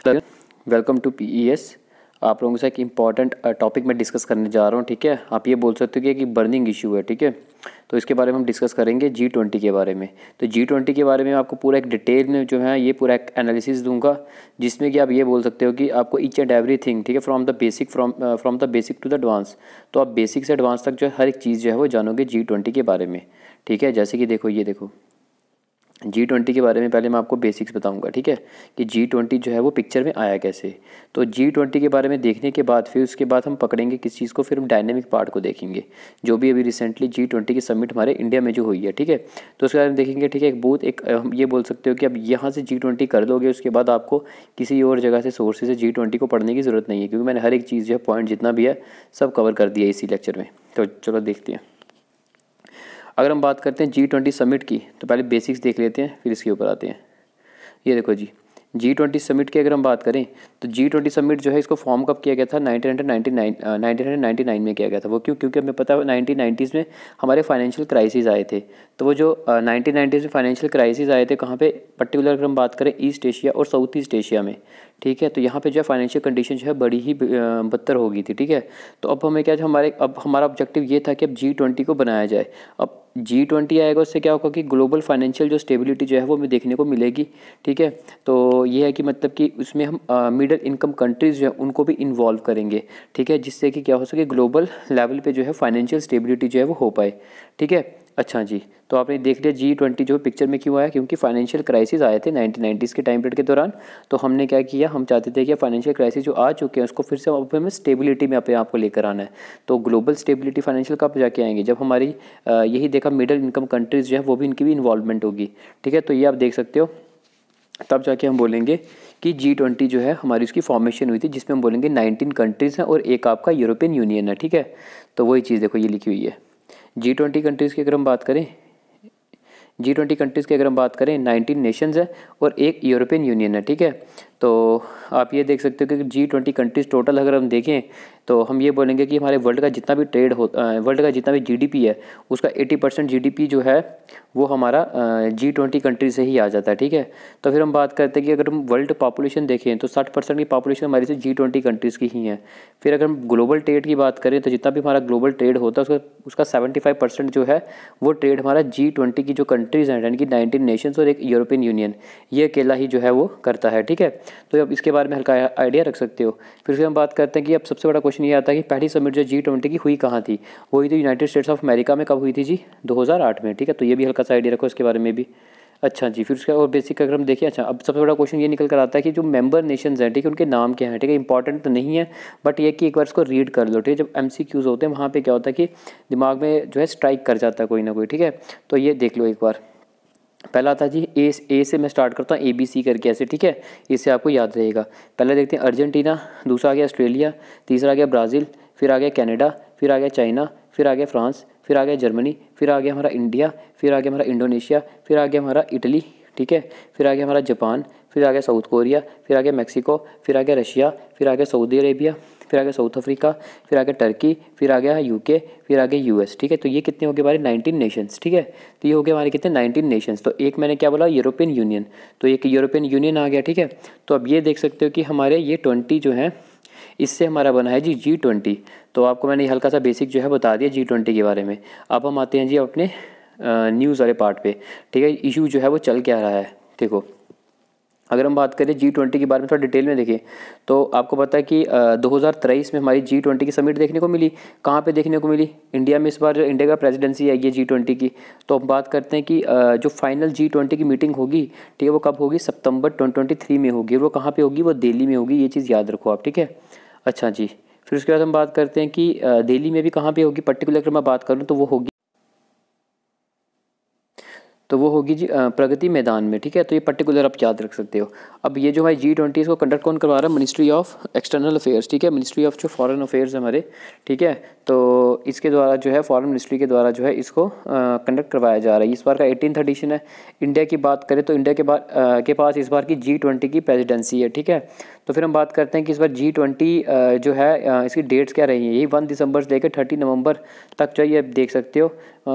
Welcome to PES. आप लोगों से एक इम्पॉर्टेंट टॉपिक में डिस्कस करने जा रहा हूँ। ठीक है, आप ये बोल सकते हो कि एक बर्निंग इशू है। ठीक है, तो इसके बारे में हम डिस्कस करेंगे G20 के बारे में। तो G20 के बारे में आपको पूरा एक डिटेल में जो है ये पूरा एक एनालिसिस दूंगा, जिसमें कि आप ये बोल सकते हो कि आपको ईच एंड एवरी थिंग, ठीक है, from the basic to the advance. तो आप बेसिक से एडवांस तक जो है हर एक चीज़ जो है वो जानोगे G20 के बारे में। ठीक है, जैसे कि देखो, ये देखो G20 के बारे में पहले मैं आपको बेसिक्स बताऊंगा। ठीक है, कि G20 जो है वो पिक्चर में आया कैसे। तो G20 के बारे में देखने के बाद फिर उसके बाद हम पकड़ेंगे किस चीज़ को, फिर हम डायनेमिक पार्ट को देखेंगे, जो भी अभी रिसेंटली G20 की समिट हमारे इंडिया में जो हुई है। ठीक है, तो उसके बारे में देखेंगे। ठीक है, एक बहुत एक हम ये बोल सकते हो कि अब यहाँ से G20 कर लोगे, उसके बाद आपको किसी और जगह से सोर्सेज से G20 को पढ़ने की ज़रूरत नहीं है, क्योंकि मैंने हर एक चीज़ जो है पॉइंट जितना भी है सब कवर कर दिया इसी लेक्चर में। तो चलो देखते हैं। अगर हम बात करते हैं G20 समिट की, तो पहले बेसिक्स देख लेते हैं, फिर इसके ऊपर आते हैं। ये देखो जी, G20 समिट की अगर हम बात करें तो G20 समिट जो है इसको फॉर्म कब किया गया था, 1999 में किया गया था। वो क्योंकि हमें पता है 1990s में हमारे फाइनेंशियल क्राइसिस आए थे। तो वो जो 1990s में फाइनेंशियल क्राइसिस आए थे, कहाँ पे पर्टिकुलर अगर हम बात करें, ईस्ट एशिया और साउथ ईस्ट एशिया में। ठीक है, तो यहाँ पे जो है फाइनेंशियल कंडीशन जो है बड़ी ही बदतर हो गई थी। ठीक है, तो अब हमें क्या, अब हमारा ऑब्जेक्टिव ये था कि अब G20 को बनाया जाए। अब G20 आएगा, उससे क्या होगा कि ग्लोबल फाइनेंशियल जो स्टेबिलिटी जो है वो हमें देखने को मिलेगी। ठीक है, तो ये है कि मतलब कि उसमें हम मिडिल इनकम कंट्रीज़ जो है उनको भी इन्वॉल्व करेंगे। ठीक है, जिससे कि क्या हो सके, ग्लोबल लेवल पे जो है फाइनेंशियल स्टेबिलिटी जो है वो हो पाए। ठीक है, अच्छा जी, तो आपने देख लिया G20 जो पिक्चर में क्यों आया, क्योंकि फाइनेंशियल क्राइसिस आए थे 1990s के टाइम पीरियड के दौरान। तो हमने क्या किया, हम चाहते थे कि फाइनेंशियल क्राइसिस जो आ चुके हैं उसको फिर से अब हमें स्टेबिलिटी में अपने आप को लेकर आना है। तो ग्लोबल स्टेबिलिटी फाइनेंशियल कब जाके आएंगे, जब हमारी यही देखा मिडिल इनकम कंट्रीज़ जो है वो भी, इनकी भी इन्वॉल्वमेंट होगी। ठीक है, तो ये आप देख सकते हो, तब जाके हम बोलेंगे कि G20 जो है हमारी उसकी फॉर्मेशन हुई थी, जिसमें हम बोलेंगे 19 कंट्रीज़ हैं और एक आपका यूरोपियन यूनियन है। ठीक है, तो वही चीज़ देखो ये लिखी हुई है। G20 कंट्रीज़ की अगर हम बात करें, G20 कंट्रीज़ की अगर हम बात करें, 19 नेशंस है और एक यूरोपियन यूनियन है। ठीक है, तो आप ये देख सकते हो कि G20 कंट्रीज़ टोटल अगर हम देखें तो हम ये बोलेंगे कि हमारे वर्ल्ड का जितना भी ट्रेड होता है, वर्ल्ड का जितना भी GDP है, उसका 80% GDP जो है वो हमारा G20 कंट्री से ही आ जाता है। ठीक है, तो फिर हम बात करते हैं कि अगर हम वर्ल्ड पॉपुलेशन देखें तो 60% की पॉपुलेशन हमारी से G20 कंट्रीज़ की ही है। फिर अगर हम ग्लोबल ट्रेड की बात करें तो जितना भी हमारा ग्लोबल ट्रेड होता है उसका 75% जो है वो ट्रेड हमारा G20 की जो कंट्रीज़ हैं, यानी कि 19 नेशंस और एक यूरोपियन यूनियन, ये अकेला ही जो है वो करता है। ठीक है, तो अब इसके बारे में हल्का आइडिया रख सकते हो। फिर से हम बात करते हैं कि अब सबसे बड़ा क्वेश्चन ये आता है कि पहली समिट जो G20 की हुई कहाँ थी, वो हुई थी यूनाइटेड स्टेट्स ऑफ अमेरिका में। कब हुई थी जी, 2008 में। ठीक है, तो ये भी हल्का सा आइडिया रखो इसके बारे में भी। अच्छा जी, फिर उसका और बेसिक अगर हम देखें, अच्छा अब सबसे बड़ा क्वेश्चन ये निकल कर आता है कि जो मेंबर नेशंस हैं, ठीक है, उनके नाम क्या हैं। ठीक है, इंपॉर्टेंट तो नहीं है, बट ये कि एक बार इसको रीड कर लो। ठीक है, जब MCQs होते हैं वहाँ पे क्या होता है कि दिमाग में जो है स्ट्राइक कर जाता है कोई ना कोई। ठीक है, तो ये देख लो एक बार। पहला आता है जी ए से मैं स्टार्ट करता हूँ, ABC करके ऐसे। ठीक है, इससे आपको याद रहेगा। पहले देखते हैं अर्जेंटीना, दूसरा आ गया ऑस्ट्रेलिया, तीसरा आ गया ब्राज़ील, फिर आ गया कनाडा, फिर आ गया चाइना, फिर आ गया फ्रांस, फिर आ गया जर्मनी, फिर आ गया हमारा इंडिया, फिर आ गया हमारा इंडोनेशिया, फिर आ गया हमारा इटली। ठीक है, फिर आ गया हमारा जापान, फिर आ गया साउथ कोरिया, फिर आ गया मैक्सिको, फिर आ गया रशिया, फिर आ गया सऊदी अरेबिया, फिर आ गया साउथ अफ्रीका, फिर आ गया टर्की, फिर आ गया UK, फिर आ गया US। ठीक है, तो ये कितने हो गए हमारे 19 नेशंस। ठीक है, तो ये हो गए हमारे कितने 19 नेशंस। तो एक मैंने क्या बोला, यूरोपियन यूनियन, तो एक यूरोपियन यूनियन आ गया। ठीक है, तो अब ये देख सकते हो कि हमारे ये 20 जो है इससे हमारा बना है जी G20। तो आपको मैंने हल्का सा बेसिक जो है बता दिया G20 के बारे में। अब हम आते हैं जी अपने न्यूज़ वाले पार्ट पे। ठीक है, इशू जो है वो चल क्या रहा है। देखो, अगर हम बात करें G20 के बारे में थोड़ा डिटेल में देखें तो आपको पता है कि 2023 में हमारी G20 की समिट देखने को मिली। कहाँ पे देखने को मिली, इंडिया में। इस बार जो इंडिया का प्रेसिडेंसी आई है G20 की, तो हम बात करते हैं कि जो फाइनल G20 की मीटिंग होगी, ठीक है, वो कब होगी, सितंबर 2023 में होगी। वो कहाँ पे होगी, वो दिल्ली में होगी। ये चीज़ याद रखो आप। ठीक है, अच्छा जी, फिर उसके बाद हम बात करते हैं कि दिल्ली में भी कहाँ पर होगी, पर्टिकुलर अगर मैं बात करूँ तो वो होगी जी प्रगति मैदान में। ठीक है, तो ये पर्टिकुलर आप याद रख सकते हो। अब ये जो हमारी G20 इसको कंडक्ट कौन करवा रहा है, मिनिस्ट्री ऑफ एक्सटर्नल अफेयर्स। ठीक है, मिनिस्ट्री ऑफ जो फॉरेन अफेयर्स हमारे। ठीक है, तो इसके द्वारा जो है फॉरेन मिनिस्ट्री के द्वारा जो है इसको कंडक्ट करवाया जा रहा है। इस बार का 18th एडिशन है। इंडिया की बात करें तो इंडिया के पास इस बार की G20 की प्रेसिडेंसी है। ठीक है, तो फिर हम बात करते हैं कि इस बार G20 जो है इसकी डेट्स क्या रही हैं। यही 1 दिसंबर से लेकर 30 नवंबर तक जो ये देख सकते हो।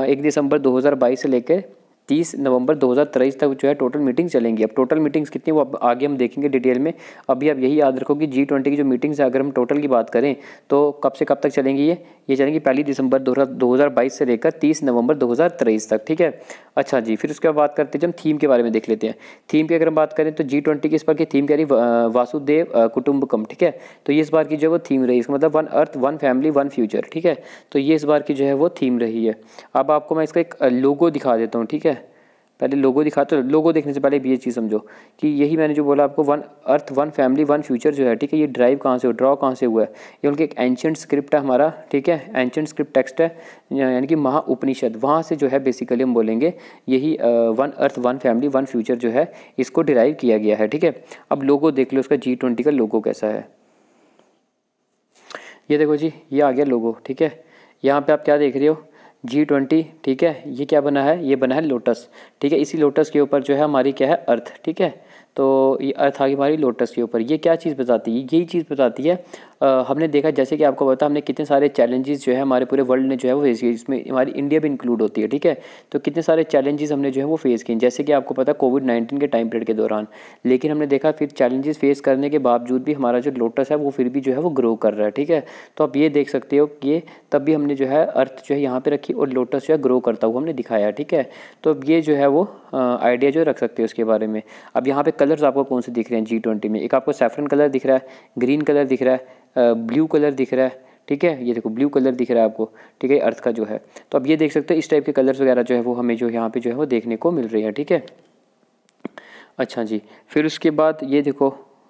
1 दिसंबर 2022 से लेकर 30 नवंबर 2023 तक जो है टोटल मीटिंग चलेंगी। अब टोटल मीटिंग्स कितनी वो अब आगे हम देखेंगे डिटेल में। अभी आप यही याद रखो कि G20 की जो मीटिंग्स है अगर हम टोटल की बात करें तो कब से कब तक चलेंगी ये चलेंगी 1 दिसंबर 2022 से लेकर 30 नवंबर 2023 तक, ठीक है। अच्छा जी, फिर उसके बाद बात करते हैं जब थीम के बारे में देख लेते हैं। थीम की अगर हम बात करें तो G20 की इस बार की थीम कह रही वासुदेव कुटुंबकम, ठीक है। तो ये इस बार की जो है वो थीम रही, इसका मतलब one earth one family one future, ठीक है। तो ये इस बार की जो है वो थीम रही है। अब आपको मैं इसका एक लोगो दिखा देता हूँ, ठीक है। पहले लोगो दिखाते हो, लोगो देखने से पहले भी ये चीज़ समझो कि यही मैंने जो बोला आपको one earth one family one future जो है, ठीक है, ये ड्राइव कहाँ से, ड्रॉ कहाँ से हुआ है, ये उनके एक एंशंट स्क्रिप्ट है हमारा, ठीक है, एंशंट स्क्रिप्ट टेक्स्ट है यानी कि महा उपनिषद, वहाँ से जो है बेसिकली हम बोलेंगे यही one earth one family one future जो है इसको डिराइव किया गया है, ठीक है। अब लोगो देख लो, उसका G20 का लोगो कैसा है, ये देखो जी, ये आ गया लोगो, ठीक है। यहाँ पे आप क्या देख रहे हो, G20, ठीक है। ये क्या बना है, ये बना है लोटस, ठीक है। इसी लोटस के ऊपर जो है हमारी क्या है, अर्थ, ठीक है। तो ये अर्थ आ गई हमारी लोटस के ऊपर। ये क्या चीज़ बताती है, यही चीज़ बताती है हमने देखा जैसे कि आपको पता हमने कितने सारे चैलेंजेस जो है हमारे पूरे वर्ल्ड ने जो है वो फेस किए, इसमें हमारी इंडिया भी इंक्लूड होती है, ठीक है। तो कितने सारे चैलेंजेस हमने जो है वो फेस किए, जैसे कि आपको पता कोविड-19 के टाइम पीरियड के दौरान। लेकिन हमने देखा फिर चैलेंजेस फेस करने के बावजूद भी हमारा जो लोटस है वो फिर भी जो है वो ग्रो कर रहा है, ठीक है। तो आप ये देख सकते हो कि ये तब भी हमने जो है अर्थ जो है यहाँ पे रखी और लोटस जो है ग्रो करता हुआ हमने दिखाया, ठीक है। तो अब ये जो है वो आइडिया जो रख सकते हो उसके बारे में। अब यहाँ पे कलर्स आपको कौन से दिख रहे हैं G20 में, एक आपको सैफरन कलर दिख रहा है, ग्रीन कलर दिख रहा है, ब्लू कलर दिख रहा है, ठीक है। ये देखो ब्लू कलर दिख रहा है आपको, ठीक है, अर्थ का जो है। तो अब ये देख सकते हो इस टाइप के कलर्स वगैरह जो है वो हमें जो यहाँ पे जो है वो देखने को मिल रही है, ठीक है। अच्छा जी, फिर उसके बाद ये देखो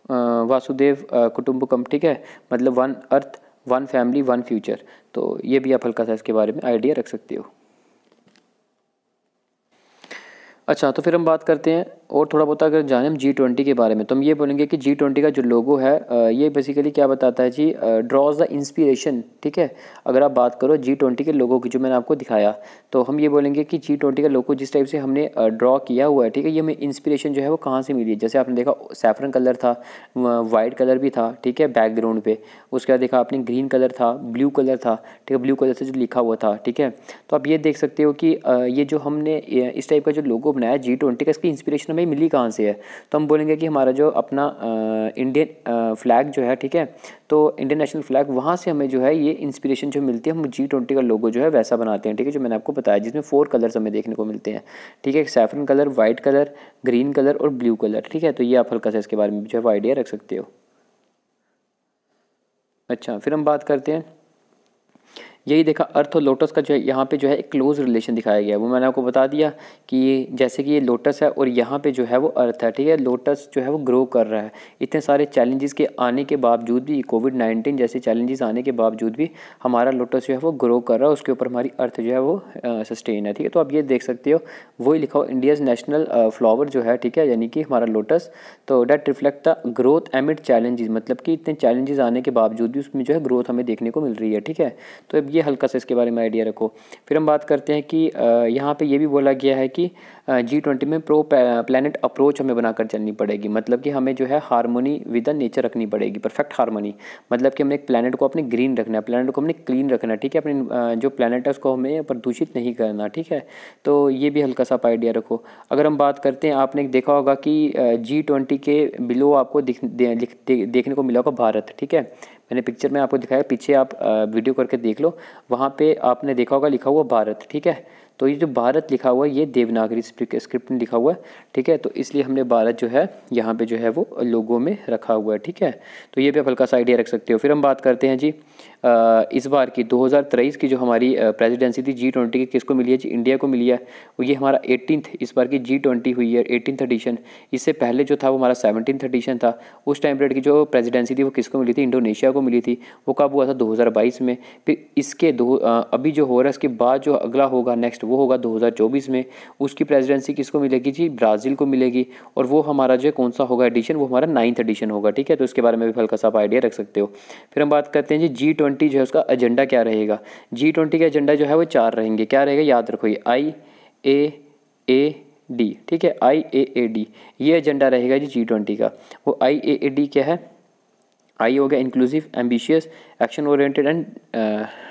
वासुदेव कुटुंबकम, ठीक है, मतलब one earth one family one future. तो ये भी आप हल्का सा इसके बारे में आइडिया रख सकते हो। अच्छा, तो फिर हम बात करते हैं और थोड़ा बहुत अगर जाने हम G20 के बारे में, तो हम ये बोलेंगे कि G20 का जो लोगो है ये बेसिकली क्या बताता है जी, ड्रॉज द इंस्पिरेशन, ठीक है। अगर आप बात करो G20 के लोगो की जो मैंने आपको दिखाया, तो हम ये बोलेंगे कि G20 का लोगो जिस टाइप से हमने ड्रॉ किया हुआ है, ठीक है, ये हमें इंस्पिरेशन जो है वो कहाँ से मिली है। जैसे आपने देखा सैफरन कलर था, वाइट कलर भी था, ठीक है, बैकग्राउंड पे। उसके बाद देखा आपने ग्रीन कलर था, ब्लू कलर था, ठीक है, ब्लू कलर से जो लिखा हुआ था, ठीक है। तो आप ये देख सकते हो कि ये जो हमने इस टाइप का जो लोगो बनाया G20 का, इसकी इंस्पिरेशन हमें मिली कहाँ से है। तो हम बोलेंगे कि हमारा जो अपना इंडियन फ्लैग जो है, ठीक है, तो इंडियन नेशनल फ्लैग, वहाँ से हमें जो है ये इंस्पिरेशन जो मिलती है, हम G20 का लोगो जो है वैसा बनाते हैं, ठीक है, जो मैंने आपको बताया, जिसमें 4 कलर्स हमें देखने को मिलते हैं, ठीक है, saffron colour, white colour, green colour और ब्लू कलर, ठीक है। तो ये आप हल्का सा इसके बारे में जो है आइडिया रख सकते हो। अच्छा, फिर हम बात करते हैं, यही देखा अर्थ और लोटस का जो है यहाँ पे जो है एक क्लोज रिलेशन दिखाया गया है। वो मैंने आपको बता दिया कि जैसे कि ये लोटस है और यहाँ पे जो है वो अर्थ है, ठीक है। लोटस जो है वो ग्रो कर रहा है, इतने सारे चैलेंजेस के आने के बावजूद भी, कोविड-19 जैसे चैलेंजेस आने के बावजूद भी हमारा लोटस जो है वो ग्रो कर रहा है, उसके ऊपर हमारी अर्थ जो है वो सस्टेन है, ठीक है। तो आप ये देख सकते हो, वही लिखा हो इंडियाज़ नेशनल फ्लावर जो है, ठीक है, यानी कि हमारा लोटस। तो that reflect the growth amid challenges, मतलब कि इतने चैलेंजेस आने के बावजूद भी उसमें जो है ग्रोथ हमें देखने को मिल रही है, ठीक है। तो अब ये हल्का सा इसके बारे में आइडिया रखो। फिर हम बात करते हैं कि यहाँ पे ये भी बोला गया है कि G20 में प्रो प्लानट अप्रोच हमें बनाकर चलनी पड़ेगी, मतलब कि हमें जो है हारमोनी विद द नेचर रखनी पड़ेगी, परफेक्ट हारमोनी। मतलब कि हमने एक प्लानट को अपने ग्रीन रखना है, प्लानट को हमने क्लीन रखना है, ठीक है, अपने जो प्लानट है उसको हमें प्रदूषित नहीं करना, ठीक है। तो ये भी हल्का सा आइडिया रखो। अगर हम बात करते हैं, आपने देखा होगा कि G20 के बिलो आपको देखने को मिला होगा भारत, ठीक है। मैंने पिक्चर में आपको दिखाया, पीछे आप वीडियो करके देख लो, वहाँ पे आपने देखा होगा लिखा हुआ भारत, ठीक है। तो ये जो भारत लिखा हुआ है ये देवनागरी स्क्रिप्ट में लिखा हुआ है, ठीक है। तो इसलिए हमने भारत जो है यहाँ पे जो है वो लोगो में रखा हुआ है, ठीक है। तो ये भी आप हल्का सा आइडिया रख सकते हो। फिर हम बात करते हैं जी इस बार की 2023 की जो हमारी प्रेसिडेंसी थी G20 की, किसको मिली है जी, इंडिया को मिली है। और ये हमारा 18th इस बार की G20 हुई है, 18th एडिशन। इससे पहले जो था वो हमारा 17th एडिशन था। उस टाइम पीरियड की जो प्रेसिडेंसी थी वो किसको मिली थी, इंडोनेशिया को मिली थी। वो कब हुआ था, 2022 में। फिर इसके अभी जो हो रहा है इसके बाद जो अगला होगा नेक्स्ट, वो होगा 2024 में। उसकी प्रेसिडेंसी किसको मिलेगी जी, ब्राज़ील को मिलेगी। और वो हमारा जो कौन सा होगा एडिशन, वो हमारा 9th एडिशन होगा, ठीक है। तो इसके बारे में भी हल्का सा आप आइडिया रख सकते हो। फिर हम बात करते हैं जी G20 जो है उसका एजेंडा क्या रहेगा। G20 का एजेंडा जो है वो 4 रहेंगे। क्या रहेगा, याद रखो, ये IAAD, ठीक है, IAAD ये एजेंडा रहेगा जी G20 का। वो IAAD क्या है, आई हो गया inclusive, ambitious, action oriented and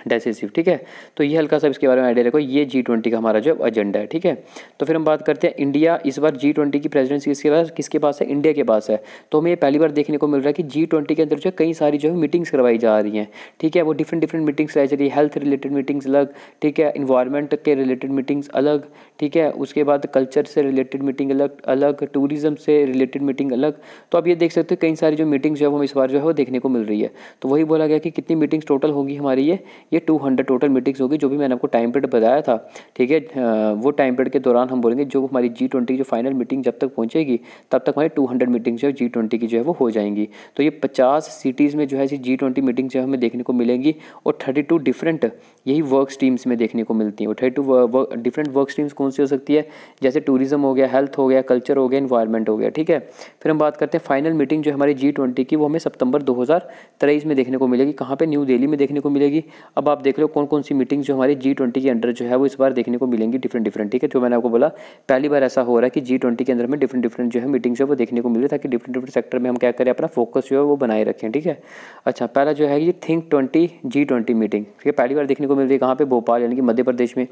decisive, ठीक है। तो ये हल्का सा इसके बारे में आइडिया रखो, ये G20 का हमारा जो एजेंडा है, ठीक है। तो फिर हम बात करते हैं इंडिया इस बार G20 की प्रेसिडेंसी किसके पास है, इंडिया के पास है। तो हमें ये पहली बार देखने को मिल रहा है कि G20 के अंदर जो है कई सारी जो है मीटिंग्स करवाई जा रही हैं, ठीक है। वो डिफरेंट मीटिंग्स कराई जा रही है, हेल्थ रिलेटेड मीटिंग्स अलग, ठीक है, इन्वायरमेंट के रिलेटेड मीटिंग्स अलग, ठीक है, उसके बाद कल्चर से रिलेटेड मीटिंग अलग, टूरिज्म से रिलेटेड मीटिंग अलग। तो आप ये देख सकते हो कई सारी जो मीटिंग्स जो है वो इस बार जो है वो देखने को मिल रही है। तो वही बोला गया कि कितनी मीटिंग्स टोटल होगी हमारी, ये 200 टोटल मीटिंग्स होगी, जो भी मैंने आपको टाइम पीरियड बताया था, ठीक है। वो टाइम पीरियड के दौरान हम बोलेंगे जो हमारी G20 की जो फाइनल मीटिंग जब तक पहुंचेगी तब तक हमारी 200 मीटिंग्स जो है G20 की जो है वो हो जाएंगी। तो ये 50 सिटीज़ में जो है G20 मीटिंग जो है हमें देखने को मिलेंगी, और 32 डिफरेंट यही वर्क स्ट्रीम्स में देखने को मिलती हैं। और 32 डिफरेंट वर्क स्ट्रीम्स कौन सी हो सकती है, जैसे टूरिज्म हो गया, हेल्थ हो गया, कल्चर हो गया, इन्वायरमेंट हो गया, ठीक है। फिर हम बात करते हैं फाइनल मीटिंग जो हमारी G20 की, वो हमें सितंबर 2023 में देखने को मिलेगी। कहाँ पे, न्यू दिल्ली में देखने को मिलेगी। अब आप देख लो कौन कौन सी मीटिंग जो हमारी G20 के अंडर जो है वो इस बार देखने को मिलेंगी, डिफरेंट, ठीक है। जो मैंने आपको बोला पहली बार ऐसा हो रहा है कि G20 के अंदर में डिफरेंट जो है मीटिंग्स जो है वो देखने को मिले, ताकि डिफरेंट सेक्टर में हम क्या करें, अपना फोकस जो है वो बनाए रखें, ठीक है। अच्छा, पहला जो है ये थिंक 20 G20 मीटिंग, ठीक है, पहली बार देखने को मिल रही है। कहाँ पे, भोपाल यानी कि मध्य प्रदेश में।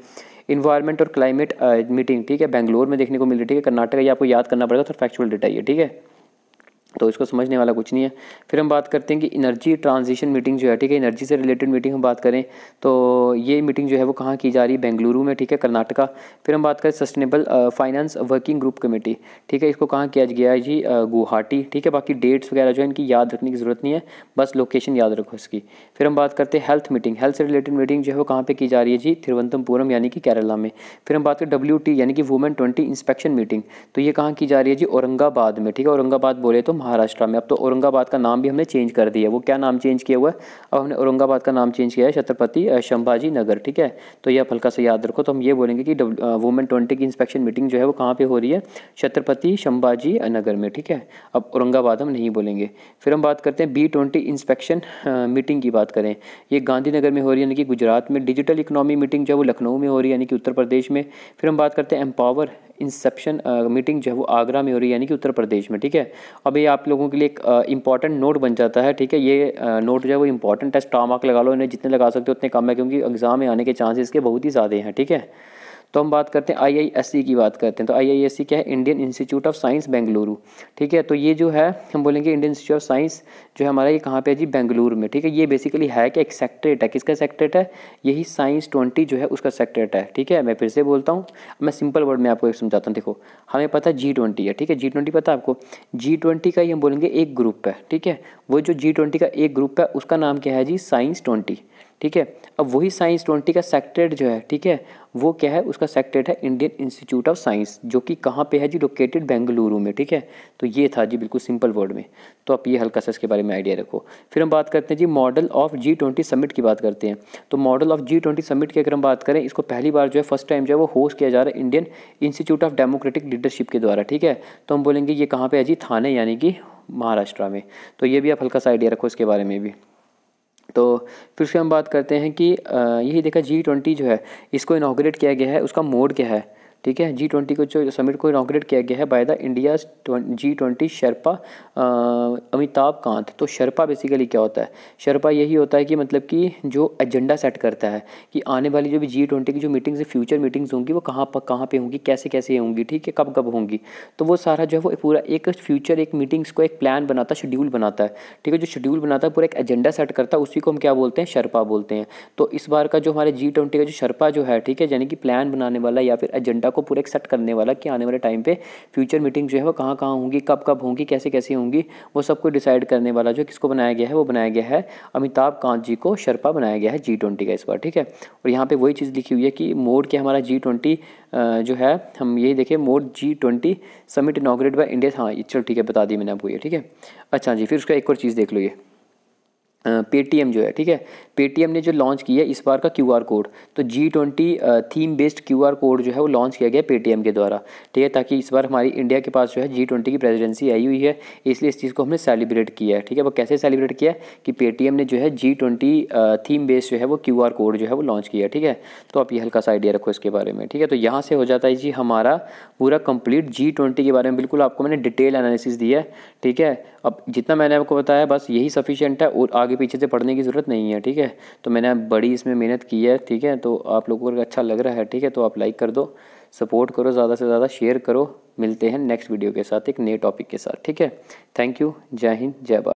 इन्वायरमेंट और क्लाइमेट मीटिंग, ठीक है, बेंगलोर में देखने को मिल रही है, ठीक है। कर्नाटक, ये आपको याद करना पड़ेगा, तो फैक्चुअल डेटा ये, ठीक है, तो इसको समझने वाला कुछ नहीं है। फिर हम बात करते हैं कि एनर्जी ट्रांजिशन मीटिंग जो है, ठीक है, एनर्जी से रिलेटेड मीटिंग हम बात करें तो ये मीटिंग जो है वो कहाँ की जा रही है, बेंगलुरु में, ठीक है, कर्नाटका। फिर हम बात करें sustainable finance working group committee, ठीक है, इसको कहाँ किया गया है जी, गुवाहाटी, ठीक है। बाकी डेट्स वगैरह जो है इनकी याद रखने की ज़रूरत नहीं है, बस लोकेशन याद रखो इसकी। फिर हम बात करते हैं हेल्थ मीटिंग, हेल्थ से रिलेटेड मीटिंग जो है वो कहाँ पर की जा रही है जी, तिरुवनंतपुरम यानी कि केरला में। फिर हम बात करें WT यानी कि वुमेन 20 इंस्पेक्शन मीटिंग, तो ये कहाँ की जा रही है जी, औरंगाबाद में, ठीक है। औरंगाबाद बोले तो महाराष्ट्र में। अब तो औरंगाबाद का नाम भी हमने चेंज कर दिया है, वो क्या नाम चेंज किया हुआ है, अब हमने औरंगाबाद का नाम चेंज किया है छत्रपति संभाजी नगर, ठीक है। तो ये आप हल्का सा याद रखो। तो हम ये बोलेंगे कि वुमेन 20 की इंस्पेक्शन मीटिंग जो है वो कहाँ पे हो रही है, छत्रपति संभाजी नगर में, ठीक है। अब औरंगाबाद हम नहीं बोलेंगे। फिर हम बात करते हैं B20 इंस्पेक्शन मीटिंग की बात करें, ये गांधीनगर में हो रही है यानी कि गुजरात में। डिजिटल इकोनॉमी मीटिंग जो है वो लखनऊ में हो रही है यानी कि उत्तर प्रदेश में। फिर हम बात करते हैं एम्पावर इंसेप्शन मीटिंग जो है वो आगरा में हो रही है यानी कि उत्तर प्रदेश में, ठीक है। अब ये आप लोगों के लिए एक इंपॉर्टेंट नोट बन जाता है, ठीक है। ये नोट जो है वो इंपॉर्टेंट है, स्टार मार्क लगा लो, इन्हें जितने लगा सकते हो उतने कम है, क्योंकि एग्जाम में आने के चांसेस के बहुत ही ज़्यादा हैं, ठीक है। तो हम बात करते हैं IISc की बात करते हैं। तो IISc क्या है, Indian institute of science Bengaluru, ठीक है। तो ये जो है हम बोलेंगे इंडियन इंस्टीट्यूट ऑफ साइंस जो है हमारा, ये कहाँ पे है जी, बेंगलुरु में, ठीक है। ये बेसिकली है कि एक सेक्टरेट है, किसका सेक्टरेट है, यही साइंस 20 जो है उसका सेक्टरेट है, ठीक है। मैं फिर से बोलता हूँ, मैं सिंपल वर्ड में आपको एक समझाता हूँ। देखो, हमें पता है G20 है, ठीक है, G20 पता है आपको। G20 का ही हम बोलेंगे एक ग्रुप है, ठीक है। वो जो G20 का एक ग्रुप है उसका नाम क्या है जी, साइंस 20, ठीक है। अब वही साइंस 20 का सेक्टरेट जो है, ठीक है, वो क्या है, उसका सेक्टरेट है इंडियन इंस्टीट्यूट ऑफ साइंस, जो कि कहाँ पे है जी, लोकेटेड बेंगलुरु में, ठीक है। तो ये था जी बिल्कुल सिंपल वर्ड में। तो आप ये हल्का सा इसके बारे में आइडिया रखो। फिर हम बात करते हैं जी मॉडल ऑफ G20 समिट की बात करते हैं। तो मॉडल ऑफ G20 समिट की अगर हम बात करें, इसको पहली बार जो है फर्स्ट टाइम जो है वो होस्ट किया जा रहा है Indian institute of democratic leadership के द्वारा, ठीक है। तो हम बोलेंगे ये कहाँ पे है जी, थाने यानी कि महाराष्ट्र में। तो ये भी आप हल्का सा आइडिया रखो इसके बारे में भी। तो फिर उसके हम बात करते हैं कि यही देखा G20 जो है इसको इनॉग्रेट किया गया है, उसका मोड क्या है, ठीक है। G20 को जो समिट को इनॉग्रेट किया गया है by the India G20 Sherpa Amitabh Kant. तो शेरपा बेसिकली क्या होता है, शेरपा यही होता है कि मतलब कि जो एजेंडा सेट करता है कि आने वाली जो भी G20 की जो मीटिंग्स फ्यूचर मीटिंग्स होंगी वो कहाँ पे होंगी, कैसे कैसे होंगी, ठीक है, कब कब होंगी। तो वो सारा जो है वो पूरा एक फ्यूचर एक मीटिंग्स को एक प्लान बनाता है, शेड्यूल बनाता है, ठीक है। जो शेड्यूल बनाता है पूरा एक एजेंडा सेट करता है, उसी को हम क्या बोलते हैं, शेरपा बोलते हैं। तो इस बार का जो हमारे G20 का जो शेरपा जो है, ठीक है, यानी कि प्लान बनाने वाला या फिर एजेंडा को पूरा एक सेट करने वाला कि आने वाले टाइम पे फ्यूचर मीटिंग जो है वो कहाँ कहाँ होंगी, कब कब होंगी, कैसे कैसे होंगी, वो सबको डिसाइड करने वाला जो किसको बनाया गया है, वो बनाया गया है अमिताभ कांत जी को शेरपा बनाया गया है G20 का इस बार, ठीक है। और यहाँ पे वही चीज़ लिखी हुई है कि मोड क्या हमारा G20 जो है, हम यही देखें mode G20 summit inaugurate by India. हाँ चलो ठीक है, बता दी मैंने आपको ये, ठीक है। अच्छा जी, फिर उसका एक और चीज़ देख लो, ये पेटीएम जो है, ठीक है, पेटीएम ने जो लॉन्च किया है इस बार का क्यूआर कोड, तो G20 theme based QR code जो है वो लॉन्च किया गया पेटीएम के द्वारा, ठीक है, ताकि इस बार हमारी इंडिया के पास जो है G20 की प्रेसिडेंसी आई हुई है, इसलिए इस चीज़ को हमने सेलिब्रेट किया है, ठीक है। वो कैसे सेलिब्रेट किया है कि पेटीएम ने जो है G20 थीम बेस्ड जो है वो क्यूआर कोड जो है वो लॉन्च किया है, ठीक है। तो आप ये हल्का सा आइडिया रखो इसके बारे में, ठीक है। तो यहाँ से हो जाता है जी हमारा पूरा कंप्लीट G20 के बारे में बिल्कुल आपको मैंने डिटेल एनालिसिस दिया है, ठीक है। अब जितना मैंने आपको बताया बस यही सफिशिएंट है और आगे पीछे से पढ़ने की ज़रूरत नहीं है, ठीक है। तो मैंने बड़ी इसमें मेहनत की है, ठीक है। तो आप लोगों को अच्छा लग रहा है, ठीक है, तो आप लाइक कर दो, सपोर्ट करो, ज़्यादा से ज़्यादा शेयर करो। मिलते हैं नेक्स्ट वीडियो के साथ एक नए टॉपिक के साथ, ठीक है। थैंक यू, जय हिंद, जय भारत।